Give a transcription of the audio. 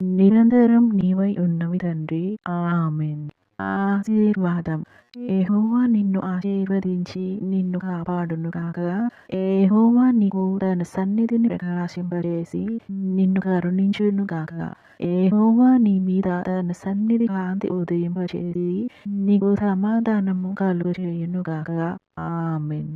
నిరంతరం నీవై ఉన్నవి తండ్రి. ఆమేన్. ఆశీర్వాదం. యెహోవా నిన్ను ఆశీర్వదించి నిన్ను కాపాడును గాక. యెహోవా నీకు తన సన్నిధిని ప్రకాశింపజేసి నిన్ను కరుణించును గాక. యెహోవా నీ మీద తన సన్నిధి కాంతి ఉదయింపచేసి నీకు సమాధానము కలుగజేయును గాక. ఆమేన్.